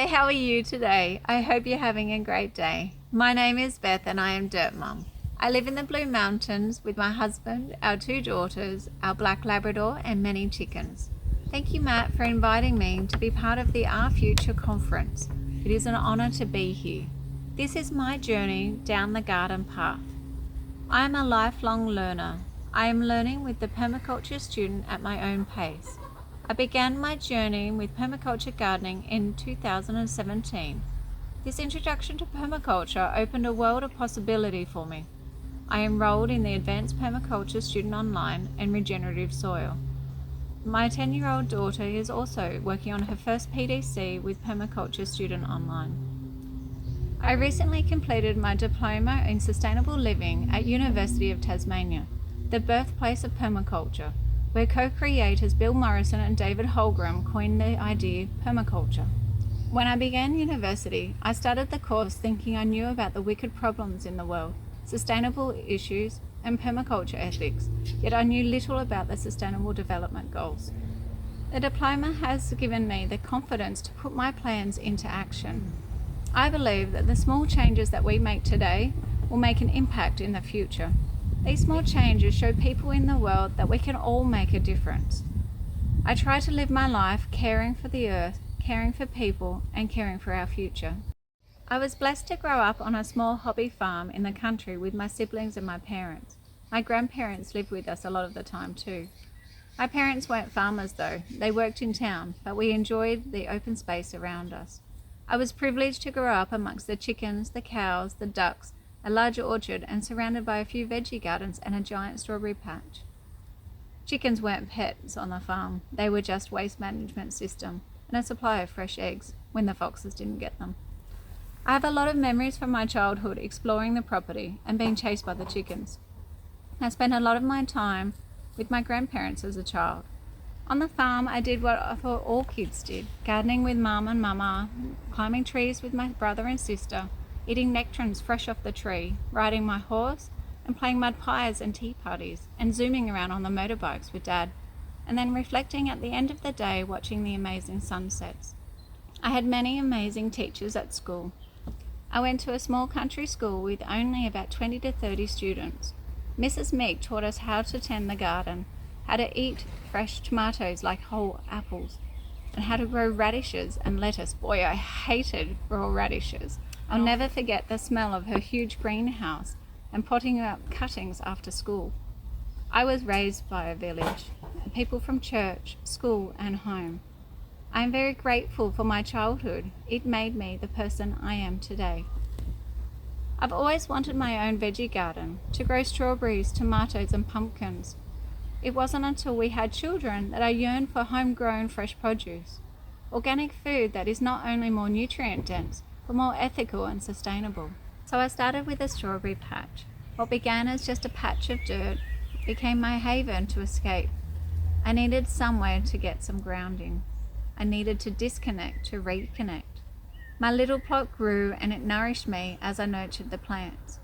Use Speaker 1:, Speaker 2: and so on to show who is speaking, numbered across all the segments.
Speaker 1: how are you today? I hope you're having a great day. My name is Beth and I am DirtMum. I live in the Blue Mountains with my husband, our 2 daughters, our black Labrador and many chickens. Thank you, Matt, for inviting me to be part of the Our Future conference. It is an honor to be here. This is my journey down the garden path. I am a lifelong learner. I am learning with the Permaculture Student at my own pace. I began my journey with permaculture gardening in 2017. This introduction to permaculture opened a world of possibility for me. I enrolled in the Advanced Permaculture Student Online and Regenerative Soil. My 10-year-old daughter is also working on her first PDC with Permaculture Student Online. I recently completed my diploma in sustainable living at University of Tasmania, the birthplace of permaculture, where co-creators Bill Morrison and David Holgram coined the idea permaculture. When I began university, I started the course thinking I knew about the wicked problems in the world, sustainable issues, and permaculture ethics, yet I knew little about the Sustainable Development Goals. The diploma has given me the confidence to put my plans into action. I believe that the small changes that we make today will make an impact in the future. These small changes show people in the world that we can all make a difference. I try to live my life caring for the earth, caring for people, and caring for our future. I was blessed to grow up on a small hobby farm in the country with my siblings and my parents. My grandparents lived with us a lot of the time too. My parents weren't farmers though, they worked in town, but we enjoyed the open space around us. I was privileged to grow up amongst the chickens, the cows, the ducks, a large orchard, and surrounded by a few veggie gardens and a giant strawberry patch. Chickens weren't pets on the farm, they were just waste management system and a supply of fresh eggs when the foxes didn't get them. I have a lot of memories from my childhood exploring the property and being chased by the chickens. I spent a lot of my time with my grandparents as a child. On the farm I did what I thought all kids did, gardening with Mum and Mama, climbing trees with my brother and sister, eating nectarines fresh off the tree, riding my horse, and playing mud pies and tea parties, and zooming around on the motorbikes with Dad, and then reflecting at the end of the day watching the amazing sunsets. I had many amazing teachers at school. I went to a small country school with only about 20 to 30 students. Mrs. Meek taught us how to tend the garden, how to eat fresh tomatoes like whole apples, and how to grow radishes and lettuce. Boy, I hated raw radishes. I'll never forget the smell of her huge greenhouse and potting up cuttings after school. I was raised by a village, people from church, school, and home. I am very grateful for my childhood. It made me the person I am today. I've always wanted my own veggie garden, to grow strawberries, tomatoes, and pumpkins. It wasn't until we had children that I yearned for homegrown fresh produce, organic food that is not only more nutrient dense, but more ethical and sustainable. So I started with a strawberry patch. What began as just a patch of dirt became my haven to escape. I needed somewhere to get some grounding. I needed to disconnect to reconnect. My little plot grew and it nourished me as I nurtured the plants.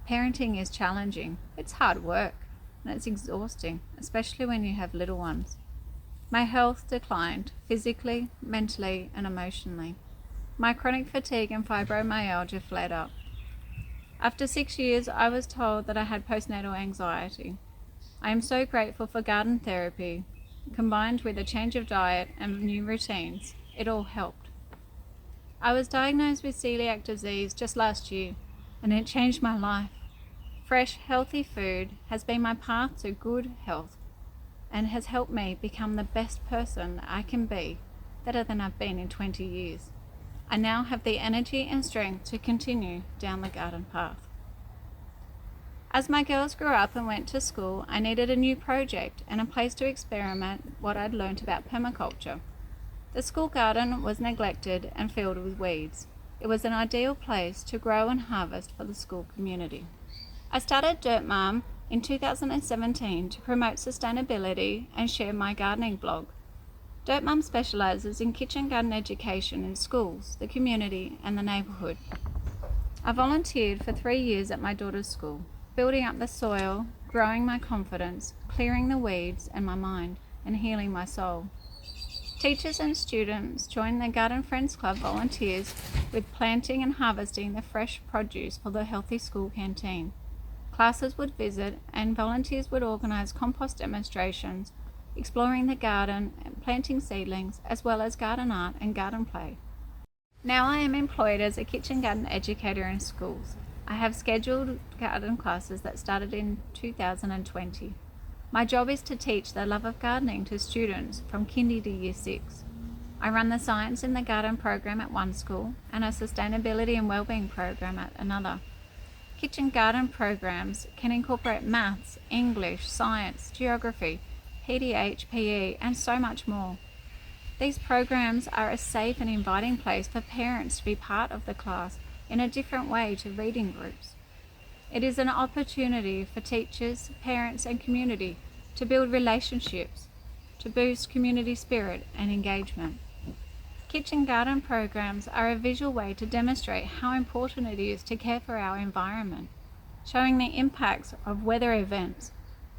Speaker 1: Parenting is challenging. It's hard work and it's exhausting, especially when you have little ones. My health declined physically, mentally, and emotionally. My chronic fatigue and fibromyalgia flared up. After 6 years, I was told that I had postnatal anxiety. I am so grateful for garden therapy. Combined with a change of diet and new routines, it all helped. I was diagnosed with celiac disease just last year, and it changed my life. Fresh, healthy food has been my path to good health and has helped me become the best person I can be, better than I've been in 20 years. I now have the energy and strength to continue down the garden path. As my girls grew up and went to school, I needed a new project and a place to experiment what I'd learnt about permaculture. The school garden was neglected and filled with weeds. It was an ideal place to grow and harvest for the school community. I started DirtMum in 2017 to promote sustainability and share my gardening blog. DirtMum specialises in kitchen garden education in schools, the community and the neighbourhood. I volunteered for 3 years at my daughter's school, building up the soil, growing my confidence, clearing the weeds and my mind, and healing my soul.
Speaker 2: Teachers and students join the Garden Friends Club volunteers with planting and harvesting the fresh produce for the healthy school canteen. Classes would visit and volunteers would organise compost demonstrations, exploring the garden and planting seedlings, as well as garden art and garden play. Now I am employed as a kitchen garden educator in schools. I have scheduled garden classes that started in 2020. My job is to teach the love of gardening to students from kindy to year 6. I run the Science in the Garden program at one school and a Sustainability and Wellbeing program at another. Kitchen garden programs can incorporate maths, English, science, geography, PDH, PE, and so much more. These programs are a safe and inviting place for parents to be part of the class in a different way to reading groups. It is an opportunity for teachers, parents, and community to build relationships, to boost community spirit and engagement. Kitchen garden programs are a visual way to demonstrate how important it is to care for our environment, showing the impacts of weather events,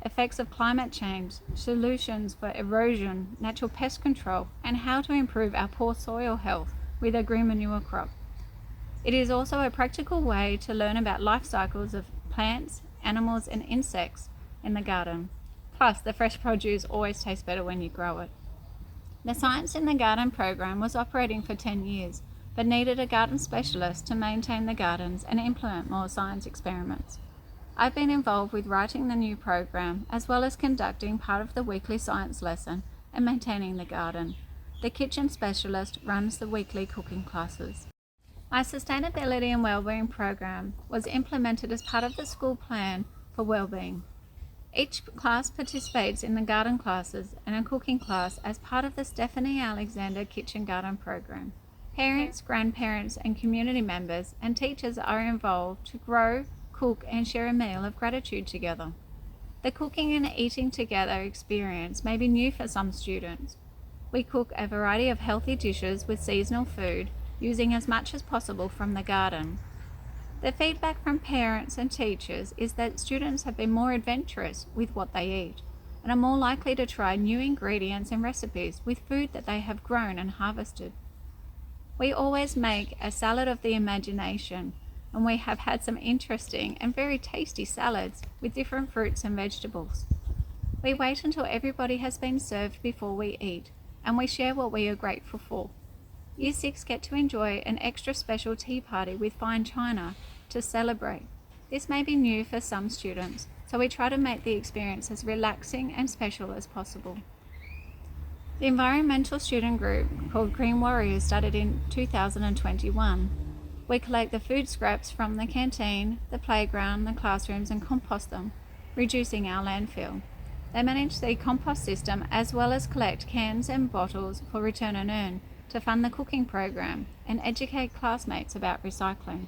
Speaker 2: effects of climate change, solutions for erosion, natural pest control, and how to improve our poor soil health with a green manure crop. It is also a practical way to learn about life cycles of plants, animals, and insects in the garden. Plus, the fresh produce always tastes better when you grow it. The Science in the Garden program was operating for 10 years, but needed a garden specialist to maintain the gardens and implement more science experiments. I've been involved with writing the new program, as well as conducting part of the weekly science lesson and maintaining the garden. The kitchen specialist runs the weekly cooking classes. My Sustainability and Wellbeing program was implemented as part of the school plan for wellbeing. Each class participates in the garden classes and a cooking class as part of the Stephanie Alexander Kitchen Garden program. Parents, grandparents, and community members and teachers are involved to grow, cook, and share a meal of gratitude together. The cooking and eating together experience may be new for some students. We cook a variety of healthy dishes with seasonal food, using as much as possible from the garden. The feedback from parents and teachers is that students have been more adventurous with what they eat and are more likely to try new ingredients and recipes with food that they have grown and harvested. We always make a salad of the imagination, and we have had some interesting and very tasty salads with different fruits and vegetables. We wait until everybody has been served before we eat, and we share what we are grateful for. Year 6 get to enjoy an extra special tea party with fine china to celebrate. This may be new for some students, so we try to make the experience as relaxing and special as possible. The environmental student group called Green Warriors started in 2021. We collect the food scraps from the canteen, the playground, the classrooms, and compost them, reducing our landfill. They manage the compost system as well as collect cans and bottles for return and earn to fund the cooking program and educate classmates about recycling.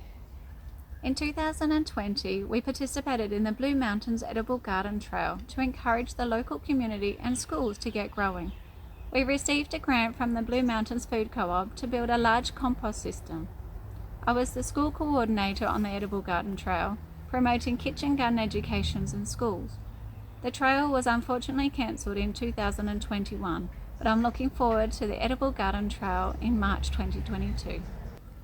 Speaker 2: In 2020, we participated in the Blue Mountains Edible Garden Trail to encourage the local community and schools to get growing. We received a grant from the Blue Mountains Food Co-op to build a large compost system. I was the school coordinator on the Edible Garden Trail, promoting kitchen garden educations in schools. The trail was unfortunately cancelled in 2021, but I'm looking forward to the Edible Garden Trail in March 2022.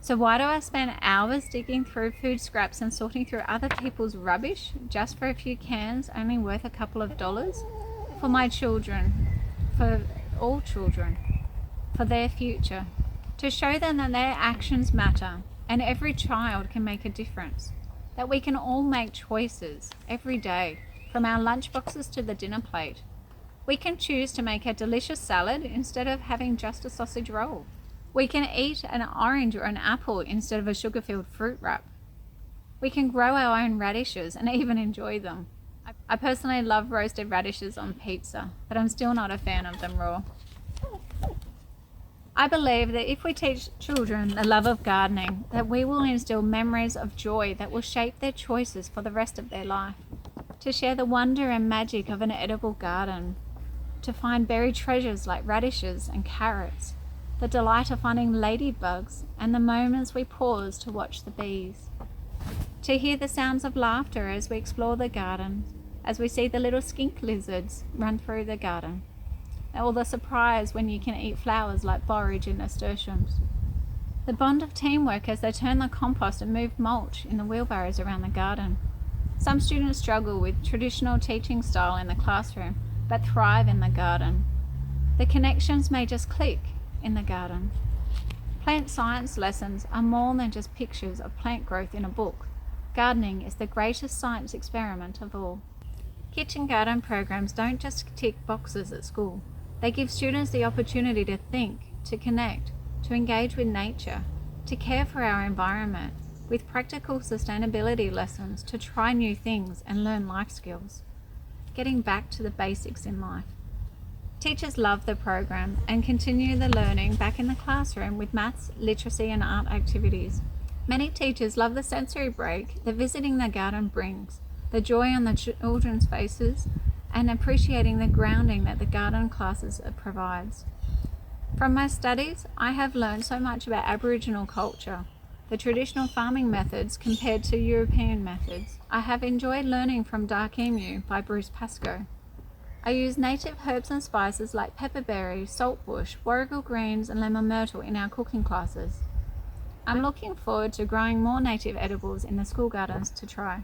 Speaker 2: So why do I spend hours digging through food scraps and sorting through other people's rubbish just for a few cans only worth a couple of dollars? For my children, for all children, for their future, to show them that their actions matter and every child can make a difference, that we can all make choices every day, from our lunchboxes to the dinner plate. We can choose to make a delicious salad instead of having just a sausage roll. We can eat an orange or an apple instead of a sugar-filled fruit wrap. We can grow our own radishes and even enjoy them. I personally love roasted radishes on pizza, but I'm still not a fan of them raw. I believe that if we teach children the love of gardening, that we will instill memories of joy that will shape their choices for the rest of their life. To share the wonder and magic of an edible garden, to find buried treasures like radishes and carrots, the delight of finding ladybugs, and the moments we pause to watch the bees. To hear the sounds of laughter as we explore the garden, as we see the little skink lizards run through the garden. or the surprise when you can eat flowers like borage and nasturtiums. The bond of teamwork as they turn the compost and move mulch in the wheelbarrows around the garden. Some students struggle with traditional teaching style in the classroom, but thrive in the garden. The connections may just click in the garden. Plant science lessons are more than just pictures of plant growth in a book. Gardening is the greatest science experiment of all. Kitchen garden programs don't just tick boxes at school. They give students the opportunity to think, to connect, to engage with nature, to care for our environment, with practical sustainability lessons, to try new things and learn life skills. Getting back to the basics in life. Teachers love the program and continue the learning back in the classroom with maths, literacy and art activities. Many teachers love the sensory break that visiting the garden brings, the joy on the children's faces, and appreciating the grounding that the garden classes provides. From my studies, I have learned so much about Aboriginal culture, the traditional farming methods compared to European methods. I have enjoyed learning from Dark Emu by Bruce Pascoe. I use native herbs and spices like pepperberry, saltbush, warrigal greens and lemon myrtle in our cooking classes. I'm looking forward to growing more native edibles in the school gardens to try.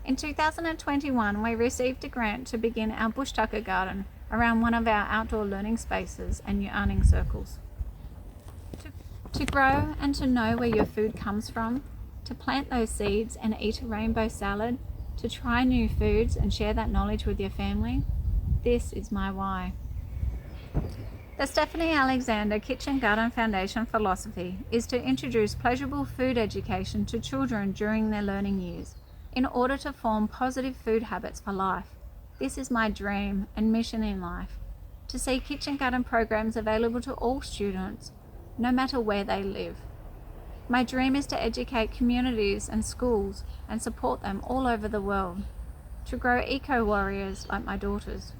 Speaker 2: In 2021, we received a grant to begin our bush tucker garden around one of our outdoor learning spaces and yarning circles. To grow and to know where your food comes from, to plant those seeds and eat a rainbow salad, to try new foods and share that knowledge with your family, this is my why. The Stephanie Alexander Kitchen Garden Foundation philosophy is to introduce pleasurable food education to children during their learning years in order to form positive food habits for life. This is my dream and mission in life, to see kitchen garden programs available to all students, no matter where they live. My dream is to educate communities and schools and support them all over the world, to grow eco-warriors like my daughters,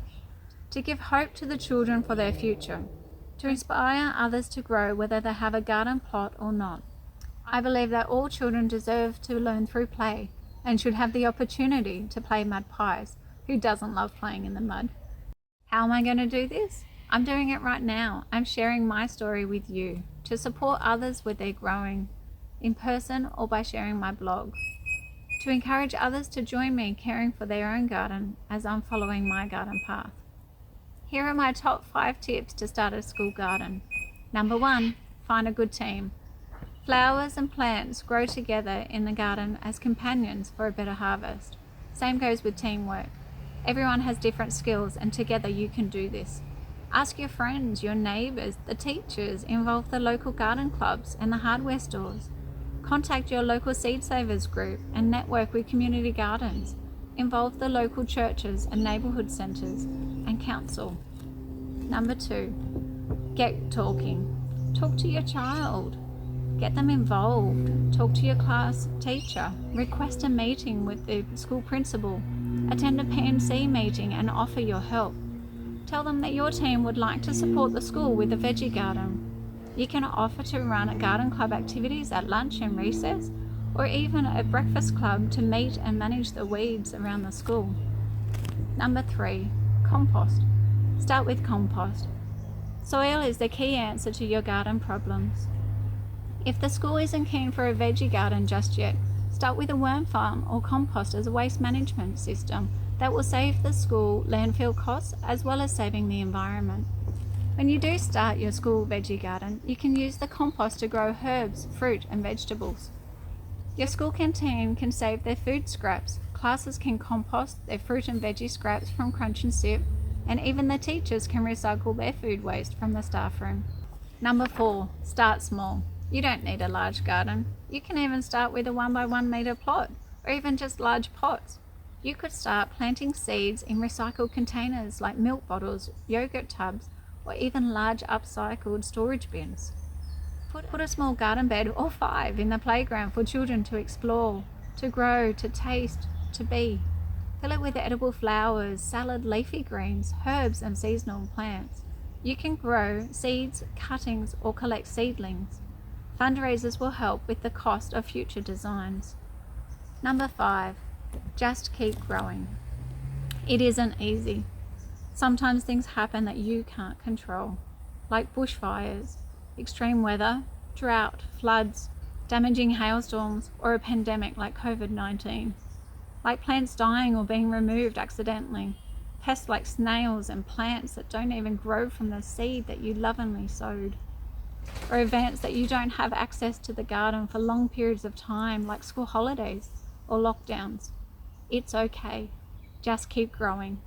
Speaker 2: to give hope to the children for their future, to inspire others to grow whether they have a garden plot or not. I believe that all children deserve to learn through play and should have the opportunity to play mud pies. Who doesn't love playing in the mud? How am I going to do this? I'm doing it right now. I'm sharing my story with you to support others with their growing, in person or by sharing my blog, to encourage others to join me caring for their own garden as I'm following my garden path. Here are my top 5 tips to start a school garden. Number 1, find a good team. Flowers and plants grow together in the garden as companions for a better harvest. Same goes with teamwork. Everyone has different skills and together you can do this. Ask your friends, your neighbours, the teachers, involve the local garden clubs and the hardware stores. Contact your local seed savers group and network with community gardens. Involve the local churches and neighbourhood centres and council. Number 2, get talking. Talk to your child. Get them involved. Talk to your class teacher. Request a meeting with the school principal. Attend a PMC meeting and offer your help. Tell them that your team would like to support the school with a veggie garden. You can offer to run a garden club activities at lunch and recess, or even a breakfast club to meet and manage the weeds around the school. Number 3, compost. Start with compost. Soil is the key answer to your garden problems. If the school isn't keen for a veggie garden just yet, start with a worm farm or compost as a waste management system that will save the school landfill costs as well as saving the environment. When you do start your school veggie garden, you can use the compost to grow herbs, fruit and vegetables. Your school canteen can save their food scraps, classes can compost their fruit and veggie scraps from Crunch and Sip, and even the teachers can recycle their food waste from the staff room. Number 4, start small. You don't need a large garden. You can even start with a 1 by 1 metre plot, or even just large pots. You could start planting seeds in recycled containers like milk bottles, yogurt tubs, or even large upcycled storage bins. Put a small garden bed or 5 in the playground for children to explore, to grow, to taste, to be. Fill it with edible flowers, salad, leafy greens, herbs and seasonal plants. You can grow seeds, cuttings or collect seedlings. Fundraisers will help with the cost of future designs. Number 5, just keep growing. It isn't easy. Sometimes things happen that you can't control, like bushfires, extreme weather, drought, floods, damaging hailstorms, or a pandemic like COVID-19. Like plants dying or being removed accidentally, pests like snails and plants that don't even grow from the seed that you lovingly sowed, or events that you don't have access to the garden for long periods of time, like school holidays or lockdowns. It's okay. Just keep growing.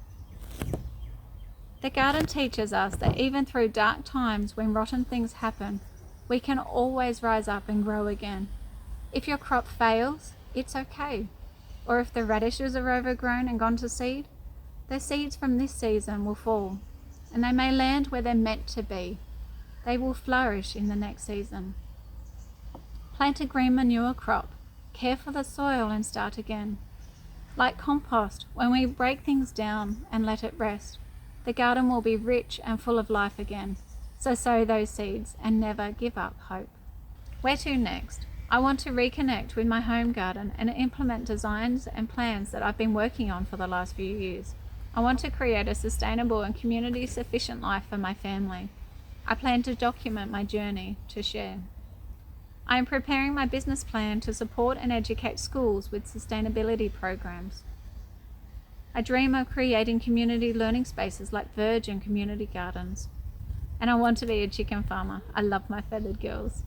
Speaker 2: The garden teaches us that even through dark times when rotten things happen, we can always rise up and grow again. If your crop fails, it's okay. Or if the radishes are overgrown and gone to seed, the seeds from this season will fall, and they may land where they're meant to be. They will flourish in the next season. Plant a green manure crop, care for the soil, and start again. Like compost, when we break things down and let it rest, the garden will be rich and full of life again. So sow those seeds and never give up hope. Where to next? I want to reconnect with my home garden and implement designs and plans that I've been working on for the last few years. I want to create a sustainable and community sufficient life for my family. I plan to document my journey to share. I am preparing my business plan to support and educate schools with sustainability programs. I dream of creating community learning spaces like Verge and community gardens. And I want to be a chicken farmer. I love my feathered girls.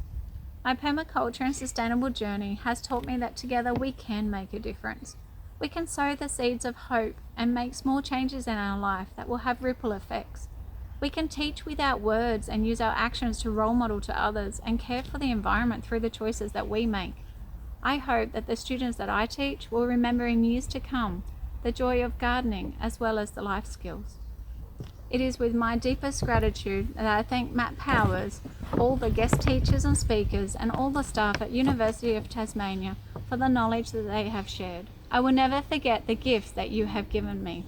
Speaker 2: My permaculture and sustainable journey has taught me that together we can make a difference. We can sow the seeds of hope and make small changes in our life that will have ripple effects. We can teach without words and use our actions to role model to others and care for the environment through the choices that we make. I hope that the students that I teach will remember in years to come the joy of gardening as well as the life skills. It is with my deepest gratitude that I thank Matt Powers, all the guest teachers and speakers, and all the staff at University of Tasmania for the knowledge that they have shared. I will never forget the gifts that you have given me.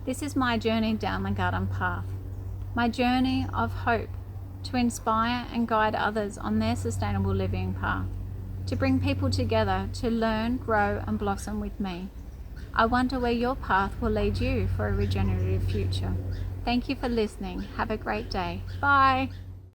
Speaker 2: This is my journey down the garden path, my journey of hope to inspire and guide others on their sustainable living path, to bring people together to learn, grow, and blossom with me. I wonder where your path will lead you for a regenerative future. Thank you for listening. Have a great day. Bye.